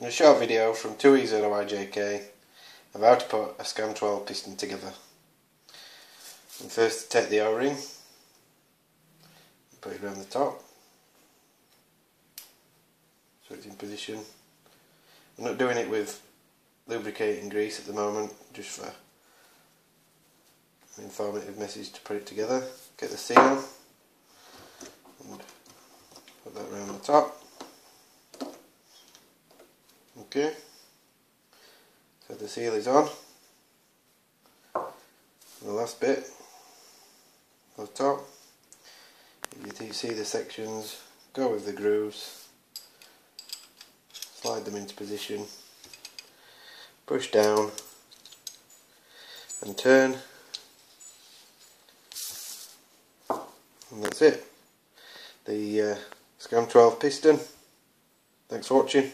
In a short video from 2E0YJK of how to put a Scam 12 piston together. And first take the O-ring, put it around the top so it's in position. I'm not doing it with lubricating grease at the moment, just for an informative message to put it together. Get the seal and put that around the top. Okay, so the seal is on. And the last bit on top, if you see the sections, go with the grooves, slide them into position, push down and turn, and that's it. The Scam 12 piston. Thanks for watching.